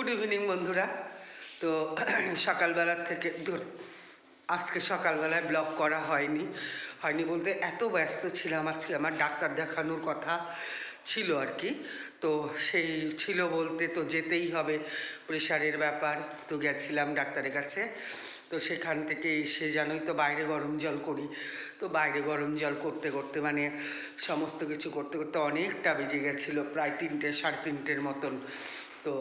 Good evening বন্ধুরা। তো সকালবেলা থেকে আজকে সকালবেলায় ব্লগ করা হয়নি বলতে এত ব্যস্ত ছিলাম। আজকে আমার ডাক্তার দেখানোর কথা ছিল আর কি। তো সেই ছিল বলতে তো যেতেই হবে, প্রেশারের ব্যাপার। তো গেছিলাম ডাক্তারের কাছে। তো সেখান থেকে এসে জানোই তো বাইরে গরম জল করি। তো বাইরে গরম জল করতে করতে মানে সমস্ত কিছু করতে করতে অনেকটা বেজে গেছিলো, প্রায় 3টে সাড়ে 3টের মতন। তো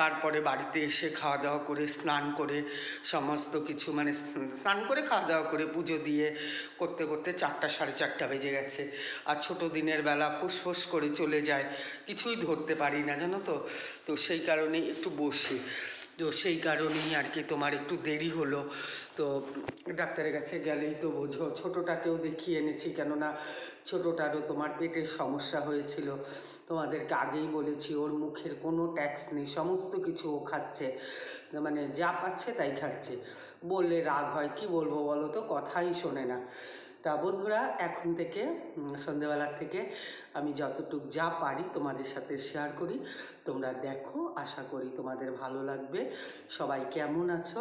তারপরে বাড়িতে এসে খাওয়া দাওয়া করে স্নান করে সমস্ত কিছু মানে স্নান করে খাওয়া দাওয়া করে পুজো দিয়ে করতে করতে 4টা সাড়ে 4টা বেজে গেছে। আর ছোটো দিনের বেলা ফুসফুস করে চলে যায়, কিছুই ধরতে পারি না জানো তো। তো সেই কারণেই একটু বসি, তো সেই কারণেই আর কি তোমার একটু দেরি হলো। তো ডাক্তারের কাছে গেলেই তো বোঝো, ছোটোটাকেও দেখিয়ে এনেছি, কেননা ছোটোটারও তোমার পেটের সমস্যা হয়েছিল। তোমাদেরকে আগেই বলেছি, ওর মুখের কোনো ট্যাক্স নেই, সমস্ত কিছু ও খাচ্ছে, মানে যা পাচ্ছে তাই খাচ্ছে। বললে রাগ হয়, কি বলবো বলো তো, কথাই শোনে না। তা বন্ধুরা, এখন থেকে সন্ধ্যেবেলার থেকে আমি যতটুকু যা পারি তোমাদের সাথে শেয়ার করি, তোমরা দেখো, আশা করি তোমাদের ভালো লাগবে। সবাই কেমন আছো?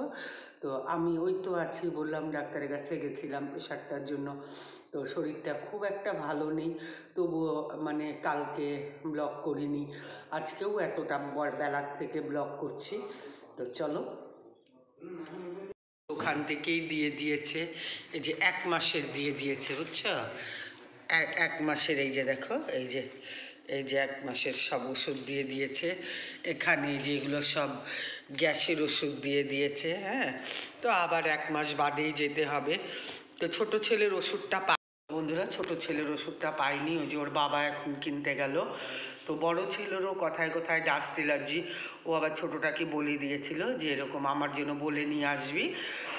তো আমি ওই তো আছি, বললাম ডাক্তারের কাছে গেছিলাম প্রেশারটার জন্য। তো শরীরটা খুব একটা ভালো নেই, তবুও মানে কালকে ব্লগ করিনি, আজকেও এতটা বেলার থেকে ব্লগ করছি। তো চলো, ওখান থেকেই দিয়ে দিয়েছে, এই যে 1 মাসের দিয়ে দিয়েছে, বুঝছো? 1 মাসের, এই যে দেখো, এই যে 1 মাসের সব ওষুধ দিয়ে দিয়েছে। এখানে যেগুলো সব গ্যাসের ওষুধ দিয়ে দিয়েছে। হ্যাঁ, তো আবার 1 মাস বাদেই যেতে হবে। তো ছোট ছেলের ওষুধটা বন্ধুরা, ছোট ছেলের ওষুধটা পাইনি, ওই যে ওর বাবা এখন কিনতে গেল। তো বড় ছেলেরও কথায় কথায় ডাস্ট অ্যালার্জি, ও আবার ছোটোটাকে বলে দিয়েছিল যে এরকম আমার জন্য বলে নিয়ে আসবি।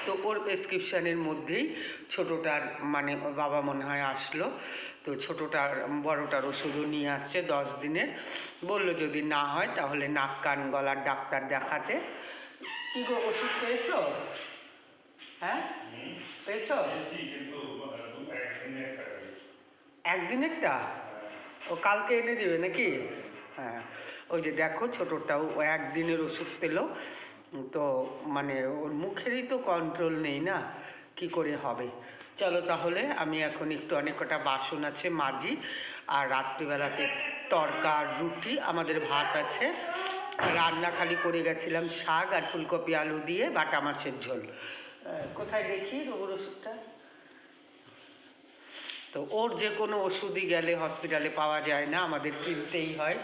তো ওর প্রেসক্রিপশানের মধ্যেই ছোটোটার মানে ওর বাবা মনে হয় আসলো। তো ছোটোটার বড়োটার ওষুধও নিয়ে আসছে 10 দিনের। বললো যদি না হয় তাহলে নাক কান গলার ডাক্তার দেখাতে। কী গো, ওষুধ পেয়েছো? হ্যাঁ পেয়েছো? একদিনেরটা ও কালকে এনে দেবে নাকি? হ্যাঁ, ওই যে দেখো ছোটোটাও ও 1 দিনের ওষুধ পেলো। তো মানে ওর মুখেরই তো কন্ট্রোল নেই না, কি করে হবে। চলো তাহলে, আমি এখন একটু অনেক কটা বাসন আছে মাজি, আর রাত্রিবেলাতে তরকা রুটি, আমাদের ভাত আছে। রান্না খালি করে গেছিলাম শাক আর ফুলকপি আলু দিয়ে বাটা মাছের ঝোল। কোথায় দেখি ওর ওষুধটা? তো ওর যে কোনো ওষুধই গেলে হসপিটালে পাওয়া যায় না, আমাদের কিনতেই হয়।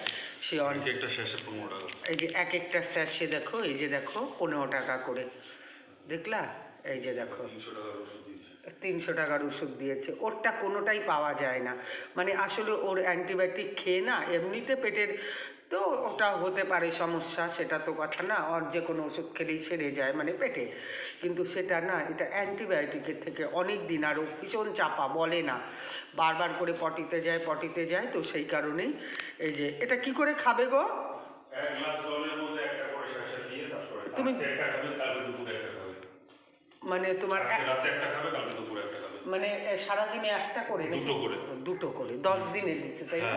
সে অনেক একটা স্যাশে 15 টাকা, এই যে এক একটা স্যাশে দেখো, এই যে দেখো 15 টাকা করে, দেখলা? এই যে দেখো 300 টাকার ওষুধ দিয়েছে। ওরটা কোনোটাই পাওয়া যায় না, মানে আসলে ওর অ্যান্টিবায়োটিক খেয়ে না এমনিতে পেটের, তো ওটা হতে পারে সমস্যা, সেটা তো কথা না। ওর যে কোনো ওষুধ খেলেই সেরে যায় মানে পেটে, কিন্তু সেটা না, এটা অ্যান্টিবায়োটিকের থেকে অনেক দিন, আরও ভীষণ চাপা, বলে না, বারবার করে পটিতে যায়। তো সেই কারণেই এই যে এটা কি করে খাবে গো? 1 গ্লাস জলের মধ্যে একটা করে শাসা দিয়ে, তারপরে তুমি একটা খাবে, কালকে দুপুরে একটা খাবে, মানে তোমার রাতে একটা খাবে, কালকে দুপুরে একটা খাবে, মানে সারাদিনে একটা করে, দুটো করে 10 দিনের দিচ্ছে, তাই না?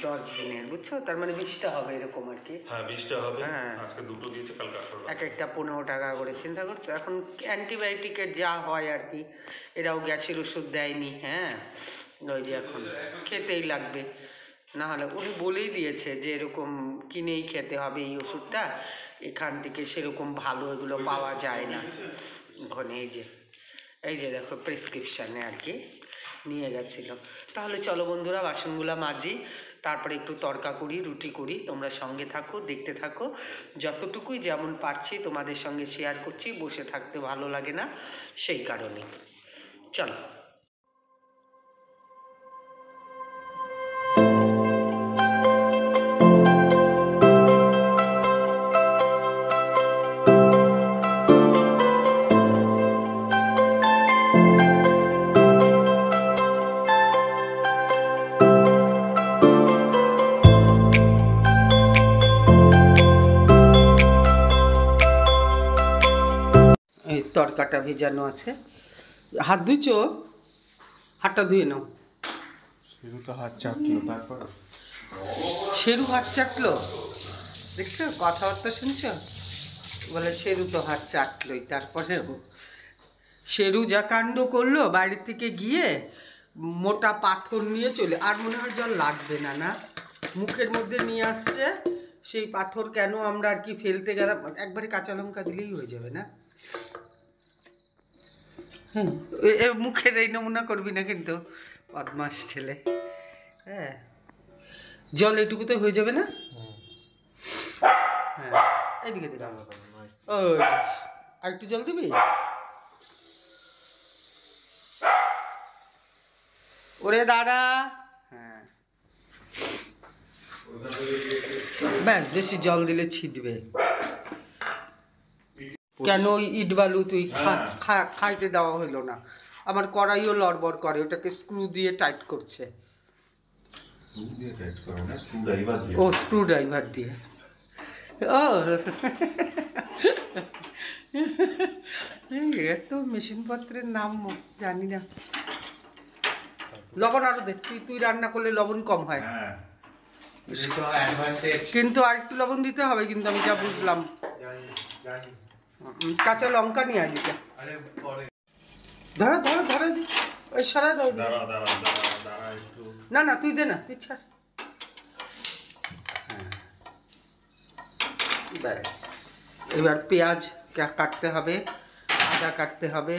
10 দিনের, বুঝছো? তার মানে 20টা হবে এরকম আর কি। হ্যাঁ 20টা হবে। হ্যাঁ, আজকে দুটো দিয়েছে, কালকে 18 এক একটা 15 টাকা করে। চিন্তা করছো এখন অ্যান্টিবায়োটিকের যা হয় আর কি, এরাও গ্যাসের ওষুধ দেয়নি। হ্যাঁ, ওই যে এখন খেতেই লাগবে, না হলে উনি বলেই দিয়েছে যে এরকম কিনেই খেতে হবে এই ওষুধটা, এখান থেকে সেরকম ভালো এগুলো পাওয়া যায় না ওখানে। এই যে দেখো প্রেসক্রিপশানে আর কি নিয়ে গেছিলো। তাহলে চলো বন্ধুরা, বাসনগুলো মাজি, তারপরে একটু তরকা করি, রুটি করি। তোমরা সঙ্গে থাকো, দেখতে থাকো, যতটুকুই যেমন পারছি তোমাদের সঙ্গে শেয়ার করছি। বসে থাকতে ভালো লাগে না, সেই কারণে। চলো। তরকাটা ভেজানো আছে, হাত ধুইছো? হাতটা ধুয়ে নাও। শেরু তো হাত চাটলো, তারপর শেরু হাত চাটলো। দেখছো কথাবার্তা শুনছো? বলে শেরু তো হাত চাটলই, তারপরে শেরু যা কাণ্ড করলো বাইরে থেকে গিয়ে মোটা পাথর নিয়ে চলে, আর মনে হয় জল লাগবে না, না মুখের মধ্যে নিয়ে আসছে সেই পাথর। কেন আমরা আর কি ফেলতে গেলাম, একবারে কাঁচা লঙ্কা দিলেই হয়ে যাবে না। হ্যাঁ, মুখের এই নমুনা করবি না কিন্তু, বদমাস ছেলে। হ্যাঁ, জল এইটুকুতে হয়ে যাবে না? হ্যাঁ, এইদিকে দিলাম। ওই আর একটু জল দিবি? ওরে দাঁড়া। হ্যাঁ, ব্যাস, বেশি জল দিলে ছিটবে। কেন ওই ইট বালু তুই খাইতে দেওয়া হলো না? আমার কড়াইও লড়বড় করে, ওটাকে স্ক্রু দিয়ে টাইট করছে। ও স্ক্রু ড্রাইভার দিয়ে। ও এত মেশিনপত্রের নাম জানি না। লবণ আরো দে, তুই রান্না করলে লবণ কম হয়, কিন্তু আর একটু লবণ দিতে হবে কিন্তু, আমি যা বুঝলাম। কাঁচা লঙ্কা নিয়ে আসিতে। ধরো ধরো ধরো, ওই সারা দাও। না না তুই দে না, তুই ছাড়। ব্যাস, এবার পেঁয়াজ কাটতে হবে, আদা কাটতে হবে।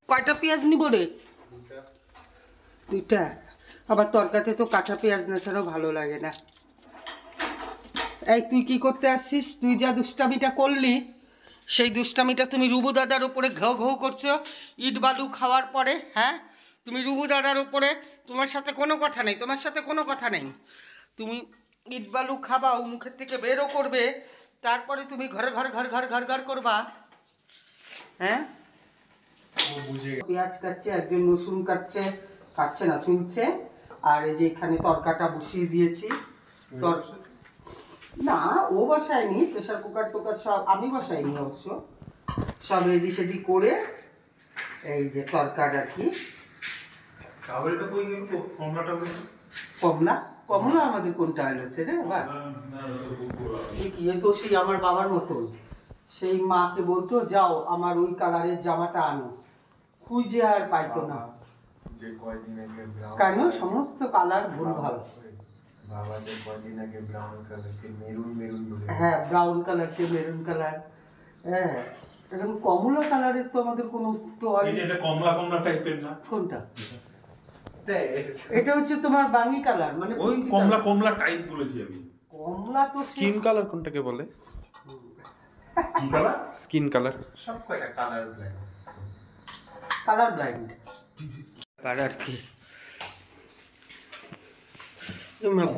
কয়টা পেঁয়াজ নিব রে? দুইটা। আবার তরকারিতে তো কাঁচা পেঁয়াজ না ছাড়াও ভালো লাগে না। এই তুই কি করতে আসছিস? তুই যা দুষ্টামিটা করলি, সেই দুষ্টামিটা তুমি রুবু দাদার উপরে ঘেউ ঘেউ করছো ইট বালু খাওয়ার পরে। হ্যাঁ, তুমি রুবু দাদার উপরে, তোমার সাথে কোনো কথা নেই, তোমার সাথে কোনো কথা নেই। তুমি ইট বালু খাবাও, মুখের থেকে বেরও করবে, তারপরে তুমি ঘরে ঘর ঘর ঘর ঘর ঘর করবা। হ্যাঁ, পেঁয়াজ কাটছে, একজন রসুন কাটছে, কাটছে না চুলছে। আর এই যে এখানে তরকাটা বসিয়ে দিয়েছি। না ও বসায়নি, প্রেশার কুকার টুকার সব আমি বসাইনি অবশ্য, সব রেডি সেডি করে এই যে তরকার আর কি। কমলা কমলা আমাদের কোনটা হচ্ছে রে বাবা? এ তো সেই আমার বাবার মতন, সেই মাকে বলতো যাও আমার ওই কালারের জামাটা আনো, খুঁজে আর পাইতো না। কেন সমস্ত কালার ভুল ভাল। হ্যাঁ, ব্রাউন কালার কে মেরুন কালার। হ্যাঁ, এখন কমলা কালারের তো আমাদের কোনো তো কমলা কমলা টাইপের না। কোনটা? এটা হচ্ছে তোমার বাঙ্গি কালার, মানে ওই কমলা কমলা টাইপ বলেছি আমি। কমলা তো স্কিন কালার কোনটাকে বলে? কি কালার? Skin colour. সব কয়টা colour blind, colour blind colour কি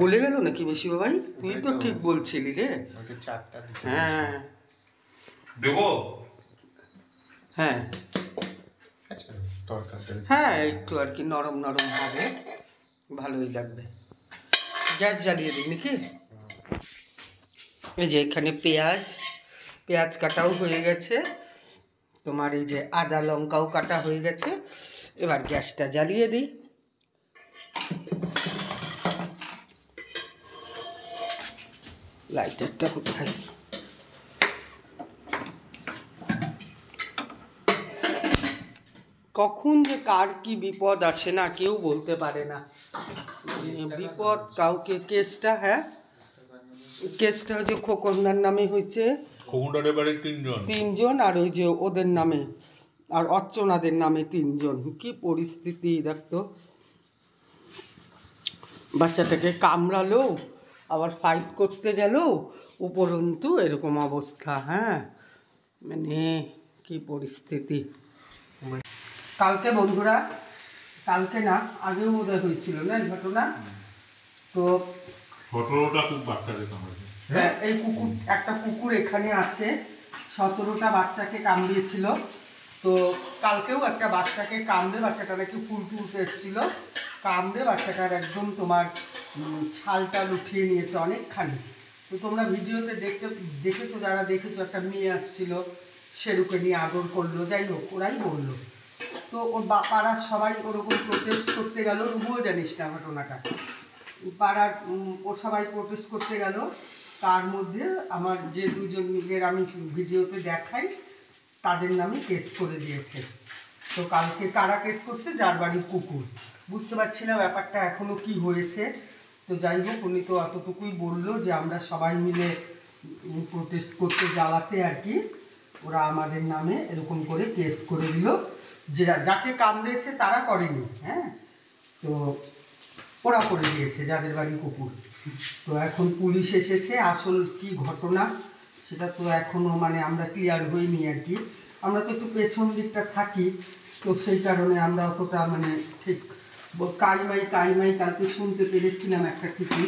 গলে গেল নাকি বেশি ভাই? তুই তো ঠিক বলছিলি রে। হ্যাঁ দেবো। হ্যাঁ হ্যাঁ, একটু আর কি নরম নরম হবে, ভালোই লাগবে। গ্যাস জ্বালিয়ে দিই নাকি? এই যে এখানে পেঁয়াজ পেঁয়াজ কাটাও হয়ে গেছে, তোমার এই যে আদা লঙ্কাও কাটা হয়ে গেছে। এবার গ্যাসটা জ্বালিয়ে দিই। লাইটারটা কোথায়? কখন যে কার কি বিপদ আসে না কেউ বলতে পারে না। বিপদ কাউকে। কেসটা, হ্যাঁ কেসটা হচ্ছে খোকনদার নামে হয়েছে, তিনজন, আর ওই যে ওদের নামে, আর অর্চনাদের নামে তিনজন। কি পরিস্থিতি দেখতো, বাচ্চাটাকে কামড়ালো, আবার ফাইট করতে গেল, উপরন্তু এরকম অবস্থা। হ্যাঁ, মানে কি পরিস্থিতি। কালকে বন্ধুরা, কালকে না আগেও বোধহয় হয়েছিল না এই ঘটনা? তো ঘটনাটা খুব বাচ্চা দেখলাম। হ্যাঁ, এই কুকুর, একটা কুকুর এখানে আছে, 17টা বাচ্চাকে কামড়িয়েছিল। তো কালকেও একটা বাচ্চাকে কামড়ে, বাচ্চাটা নাকি ফুল তুলতে এসেছিল, কামড়ে বাচ্চাটার একদম তোমার ছালটা উঠিয়ে নিয়েছে অনেকখানি। তো তোমরা ভিডিওতে দেখেছো, যারা দেখেছো, একটা মেয়ে আসছিল, শেরুকে নিয়ে আদর করলো, যাই হোক ওরাই বললো। তো ওর পাড়ার সবাই ওরকম প্রোটেস্ট করতে গেল, রুবুও জানিস না ঘটনাটা। পাড়ার ও সবাই প্রোটেস্ট করতে গেল, তার মধ্যে আমার যে দুজন নিজের আমি ভিডিওতে দেখাই তাদের নামে কেস করে দিয়েছে। তো কালকে কারা কেস করছে? যার বাড়ির কুকুর। বুঝতে পারছি না ব্যাপারটা এখনও কি হয়েছে। তো যাই হোক, উনি তো অতটুকুই বললো যে আমরা সবাই মিলে প্রোটেস্ট করতে যাওয়াতে আর কি ওরা আমাদের নামে এরকম করে কেস করে দিল। যে যাকে কামড়েছে তারা করেনি, হ্যাঁ, তো ওরা করে দিয়েছে যাদের বাড়ি কুকুর। তো এখন পুলিশ এসেছে, আসল কি ঘটনা সেটা তো এখনও মানে আমরা ক্লিয়ার হইনি আর কি। আমরা তো একটু পেছন দিকটা থাকি, তো সেই কারণে আমরা অতটা মানে ঠিক কাইমাই কালকে শুনতে পেরেছিলাম একটা ঠিকই,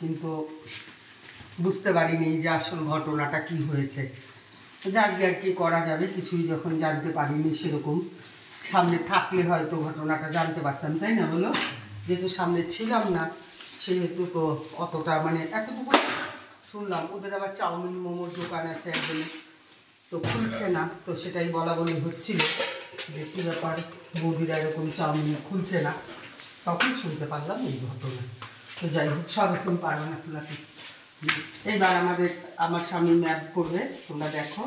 কিন্তু বুঝতে পারিনি যে আসল ঘটনাটা কি হয়েছে। যাকে আর কি করা যাবে, কিছুই যখন জানতে পারিনি সেরকম। সামনে থাকলে হয়তো ঘটনাটা জানতে পারতাম, তাই না বলো? যেহেতু সামনে ছিলাম না সেহেতু তো অতটা মানে এতটুকু শুনলাম। ওদের আবার চাউমিন মোমোর দোকান আছে একজনে, তো খুলছে না, তো সেটাই বলা বলি হচ্ছিল যে কী ব্যাপার বৌদিরা এরকম চাউমিন খুলছে না, তখন শুনতে পারলাম এই ঘটনা। তো যাই হোক, সব এখন পারবে না খোলাতে। এইবার আমার সামনে ম্যাপ করবে, তোমরা দেখো।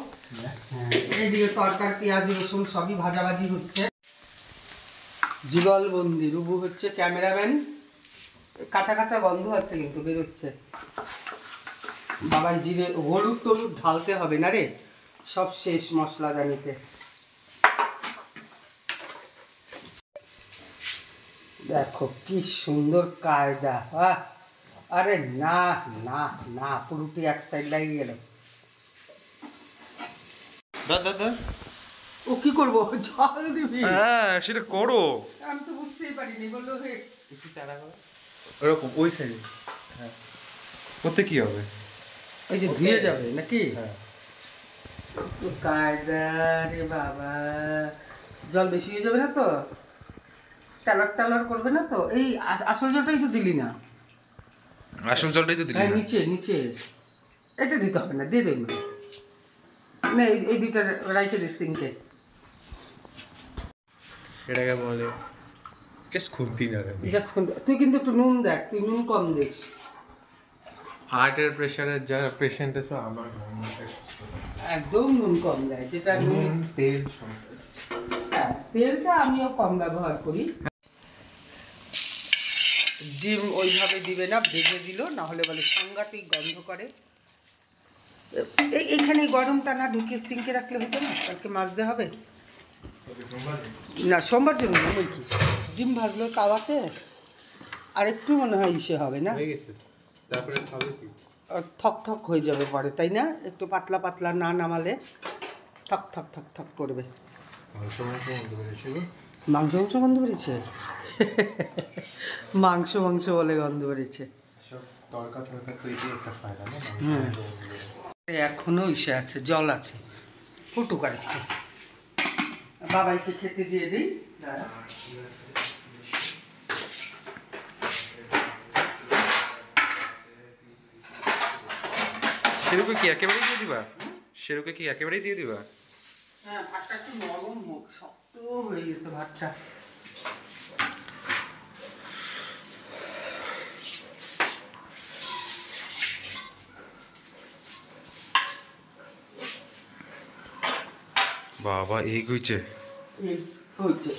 হ্যাঁ, এইদিকে তরকার পেঁয়াজ রসুন সবই ভাজাভাজি হচ্ছে। যুগলবন্দি রুবু হচ্ছে ক্যামেরাম্যান। কাঁচা কাঁচা গন্ধ আছে কিন্তু বেরোচ্ছে। বাবাই জিরে হলুদ টলুদ ঢালতে হবে না রে, সব শেষ মশলা জানিতে। দেখো কি সুন্দর কায়দা। আরে না না না, পুরোটি এক সাইড লাগিয়ে গেল। ও কি করবো, জল দিবি? হ্যাঁ সেটা করো। আমি তো বুঝতেই পারিনি, বললো যে একটু চারা করো ওরকম ওই সাইডে। হ্যাঁ, করতে কি হবে? ওই যে ধুয়ে যাবে নাকি? হ্যাঁ, কায়দা রে বাবা। জল বেশি হয়ে যাবে না তো? টালার করবে না তো? এই আসল জলটাই তো দিলি না। আসল জলটাই তো দিলি হ্যাঁ, না। নিচে নিচে এটা দিতে হবে না, দিয়ে দেব না। এই দুইটা রাইখে দিস সিঙ্কে। এটাকে বলে জাস্ট খুন্তি না রে। তুই কিন্তু একটু নুন দেখ, তুই নুন কম দিস। হার্টের প্রেশারের যারা পেশেন্ট আছে আমার একদম নুন কম দেয়, যেটা নুন তেল। হ্যাঁ, তেলটা আমিও কম ব্যবহার করি। ডিম ওইভাবে দিবে না, ভেজে দিল, না হলে বলে সাংঘাতিক গন্ধ করে। এইখানে গরমটা না ঢুকিয়ে সিঙ্কে রাখলে হতো না? কালকে মাজতে হবে না, সোমবার জন্য ওই কি ডিম ভাজলো তাওয়াতে, আর একটু মনে হয় ইসে হবে না, তারপরে খাবে কি? থক থক হয়ে যাবে পরে, তাই না? একটু পাতলা পাতলা না নামালে থক থক থক থক করবে। মাংস গন্ধ বেরিয়েছে? মাংস বলে গন্ধ বেরিয়েছে। এখনো ইসে আছে, জল আছে, ফুটুক আর একটু। বাবাইকে খেতে দিয়ে দিই। সেরুকে কি একেবারেই দিয়ে দিবা? সেরুকে কি একেবারেই দিয়ে দিবা? হ্যাঁ, ভাতটা একটু নরম হোক, শক্ত হয়ে গেছে ভাতটা। বাবা এই হইছে। এই হচ্ছে।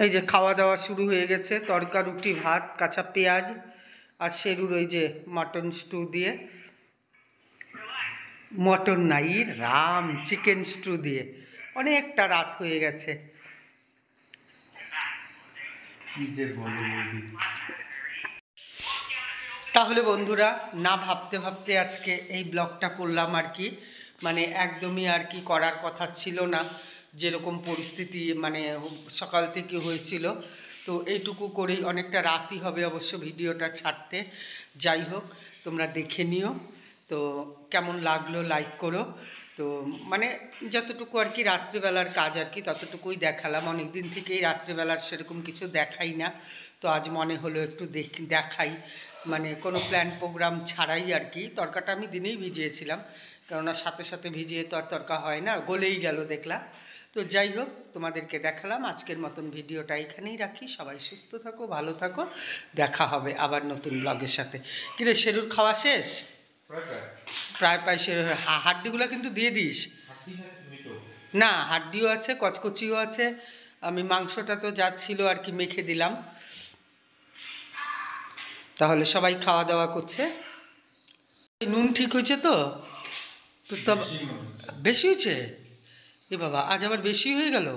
এই যে খাওয়া দাওয়া শুরু হয়ে গেছে, তরকা রুটি ভাত কাঁচা পেঁয়াজ আর শেরুর ওই যে মটন স্টু দিয়ে, মটন নাই রাম, চিকেন স্টু দিয়ে। অনেকটা রাত হয়ে গেছে। তাহলে বন্ধুরা, না ভাবতে ভাবতে আজকে এই ব্লগটা করলাম আর কি। মানে একদমই আর কি করার কথা ছিল না, যেরকম পরিস্থিতি মানে সকাল থেকে হয়েছিল। তো এইটুকু করেই অনেকটা রাতই হবে অবশ্য ভিডিওটা ছাড়তে। যাই হোক, তোমরা দেখে নিও। তো কেমন লাগলো লাইক করো। তো মানে যতটুকু আর কি রাত্রিবেলার কাজ আর কি ততটুকুই দেখালাম। অনেক দিন থেকেই রাত্রিবেলার সেরকম কিছু দেখাই না, তো তো আজ মনে হলো একটু দেখাই, মানে কোনো প্ল্যান প্রোগ্রাম ছাড়াই আর কি। তরকাটা আমি দিনেই ভিজিয়েছিলাম, কেননা সাথে সাথে ভিজিয়ে তো আর তরকা হয় না, গলেই গেল দেখলাম। তো যাই হোক, তোমাদেরকে দেখালাম। আজকের মতন ভিডিওটা এখানেই রাখি। সবাই সুস্থ থাকো, ভালো থাকো, দেখা হবে আবার নতুন ব্লগের সাথে। কিরে শেরুর খাওয়া শেষ? প্রায় প্রায় হাড্ডিগুলো কিন্তু দিয়ে দিস। না, হাড্ডিও আছে, কচকচিও আছে। আমি মাংসটা তো যা ছিল আর কি মেখে দিলাম। তাহলে সবাই খাওয়া দাওয়া করছে। নুন ঠিক হয়েছে তো? তো বেশি হয়েছে? এ বাবা, আজ আবার বেশি হয়ে গেল।